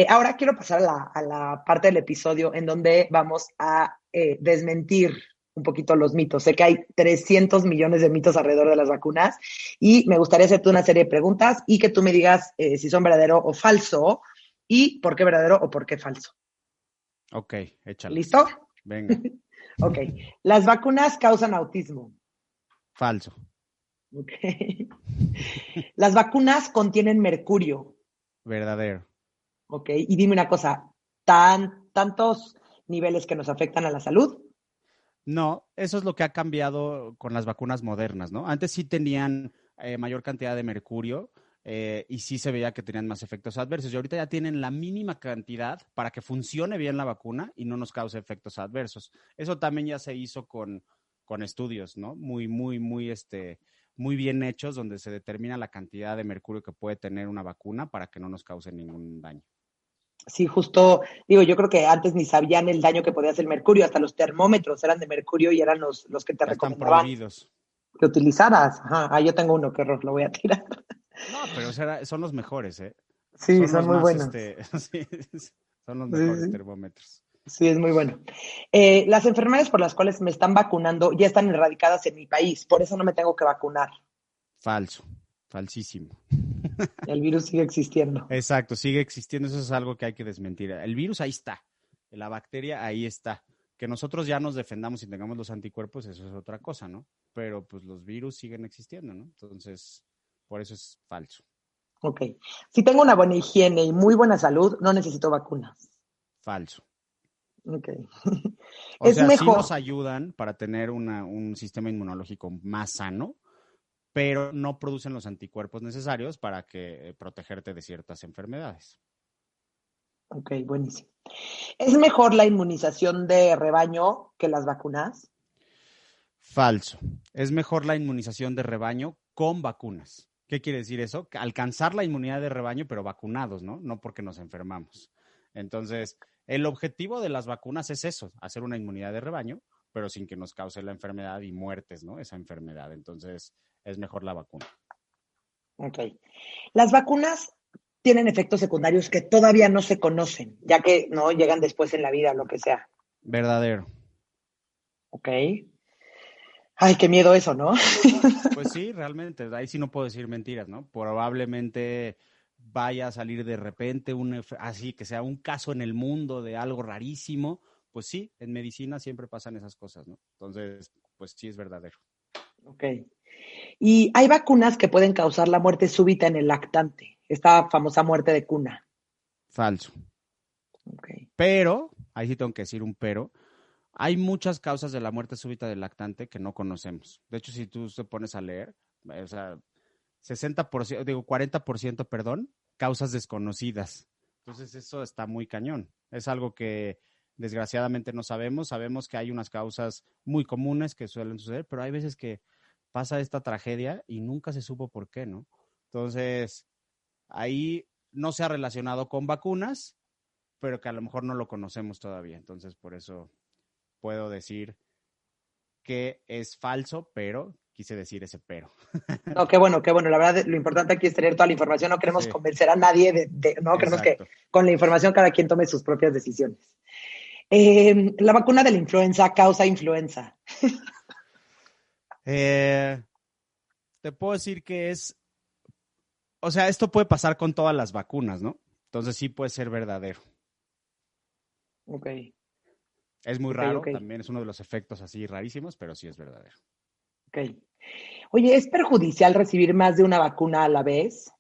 Ahora quiero pasar a la parte del episodio en donde vamos a desmentir un poquito los mitos. Sé que hay 300 millones de mitos alrededor de las vacunas y me gustaría hacerte una serie de preguntas y que tú me digas si son verdadero o falso y por qué verdadero o por qué falso. Ok, échalas. ¿Listo? Venga. Ok. Las vacunas causan autismo. Falso. Ok. Las vacunas contienen mercurio. Verdadero. Ok. Y dime una cosa, tantos niveles que nos afectan a la salud. No, eso es lo que ha cambiado con las vacunas modernas, ¿no? Antes sí tenían mayor cantidad de mercurio y sí se veía que tenían más efectos adversos. Y ahorita ya tienen la mínima cantidad para que funcione bien la vacuna y no nos cause efectos adversos. Eso también ya se hizo con estudios, ¿no? Muy bien hechos, donde se determina la cantidad de mercurio que puede tener una vacuna para que no nos cause ningún daño. Sí, justo, digo, yo creo que antes ni sabían el daño que podía hacer el mercurio, hasta los termómetros eran de mercurio y eran los que te Ya están recomendaban prohibidos. que utilizaras. Ajá, yo tengo uno, qué horror, lo voy a tirar. No, pero son los mejores, ¿eh? Sí, Son son los muy más, buenos. sí, son los Sí, mejores sí, termómetros. sí, es muy bueno. Las enfermedades por las cuales me están vacunando ya están erradicadas en mi país, por eso no me tengo que vacunar. Falso, falsísimo. El virus sigue existiendo. Exacto, sigue existiendo, eso es algo que hay que desmentir. El virus ahí está, la bacteria ahí está. Que nosotros ya nos defendamos y tengamos los anticuerpos, eso es otra cosa, ¿no? Pero pues los virus siguen existiendo, ¿no? Entonces, por eso es falso. Ok. Si tengo una buena higiene y muy buena salud, no necesito vacunas. Falso. Ok. O Es sea, sí nos mejor. ayudan para tener un sistema inmunológico más sano, pero no producen los anticuerpos necesarios para que protegerte de ciertas enfermedades. Ok, buenísimo. ¿Es mejor la inmunización de rebaño que las vacunas? Falso. Es mejor la inmunización de rebaño con vacunas. ¿Qué quiere decir eso? Que alcanzar la inmunidad de rebaño, pero vacunados, ¿no? No porque nos enfermamos. Entonces, el objetivo de las vacunas es eso, hacer una inmunidad de rebaño, pero sin que nos cause la enfermedad y muertes, ¿no? Esa enfermedad. Entonces, es mejor la vacuna. Ok. Las vacunas tienen efectos secundarios que todavía no se conocen, ya que no llegan después en la vida, lo que sea. Verdadero. Ok. Ay, qué miedo eso, ¿no? Pues sí, realmente, ahí sí no puedo decir mentiras, ¿no? Probablemente vaya a salir de repente así que sea un caso en el mundo de algo rarísimo, pues sí, en medicina siempre pasan esas cosas, ¿no? Entonces, pues sí es verdadero. Ok. Y hay vacunas que pueden causar la muerte súbita en el lactante, esta famosa muerte de cuna. Falso. Ok. Pero, ahí sí tengo que decir un pero, hay muchas causas de la muerte súbita del lactante que no conocemos. De hecho, si tú te pones a leer, o sea, 60%, digo 40%, perdón, causas desconocidas. Entonces eso está muy cañón. Es algo que desgraciadamente no sabemos. Sabemos que hay unas causas muy comunes que suelen suceder, pero hay veces que pasa esta tragedia y nunca se supo por qué, ¿no? Entonces, ahí no se ha relacionado con vacunas, pero que a lo mejor no lo conocemos todavía. Entonces, por eso puedo decir que es falso, pero quise decir ese pero. No, qué bueno, qué bueno. La verdad, lo importante aquí es tener toda la información. No queremos Sí, convencer a nadie no queremos que exacto. con la información cada quien tome sus propias decisiones. La vacuna de la influenza causa influenza. Eh, te puedo decir que o sea, esto puede pasar con todas las vacunas, ¿no? Entonces sí puede ser verdadero. Ok, Es muy ok, raro, ok, también es uno de los efectos así rarísimos, pero sí es verdadero. ok. Oye, ¿es perjudicial recibir más de una vacuna a la vez?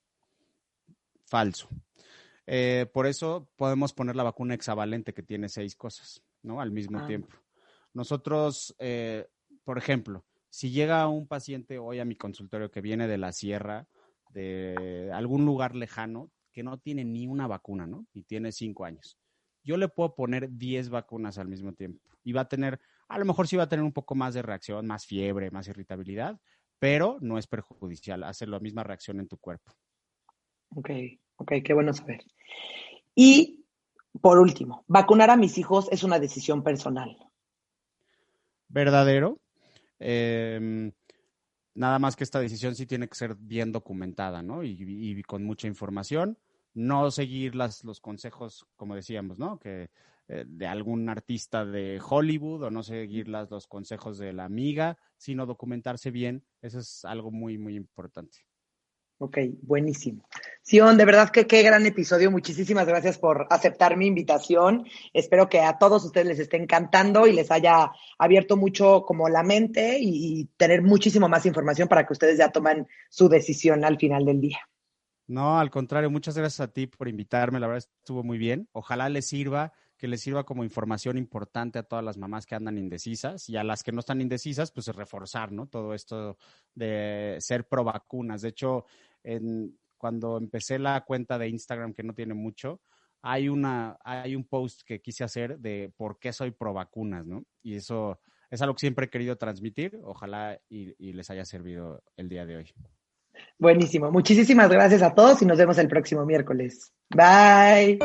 Falso. Por eso podemos poner la vacuna hexavalente que tiene 6 cosas, ¿no? Al mismo Ah, tiempo. Nosotros, por ejemplo, si llega un paciente hoy a mi consultorio que viene de la sierra, de algún lugar lejano, que no tiene ni una vacuna, ¿no? Y tiene 5 años. Yo le puedo poner 10 vacunas al mismo tiempo y va a tener, a lo mejor sí va a tener un poco más de reacción, más fiebre, más irritabilidad, pero no es perjudicial, hace la misma reacción en tu cuerpo. ok, ok, qué bueno saber. Y por último, vacunar a mis hijos es una decisión personal. ¿Verdadero? Eh, Nada más que esta decisión sí tiene que ser bien documentada, ¿no? Y con mucha información. No seguir los consejos, como decíamos, ¿no? Que de algún artista de Hollywood o no seguir los consejos de la amiga, sino documentarse bien. Eso es algo muy, muy importante. Ok, buenísimo. Sion, de verdad que qué gran episodio. Muchísimas gracias por aceptar mi invitación. Espero que a todos ustedes les esté encantando y les haya abierto mucho como la mente y tener muchísimo más información para que ustedes ya tomen su decisión al final del día. No, al contrario, muchas gracias a ti por invitarme. La verdad estuvo muy bien. Ojalá les sirva, que les sirva como información importante a todas las mamás que andan indecisas y a las que no están indecisas, pues reforzar, ¿no? Todo esto de ser pro vacunas. De hecho, cuando empecé la cuenta de Instagram, que no tiene mucho, hay un post que quise hacer de por qué soy pro vacunas, ¿no? Y eso es algo que siempre he querido transmitir. Ojalá y les haya servido el día de hoy. Buenísimo. Muchísimas gracias a todos y nos vemos el próximo miércoles. Bye.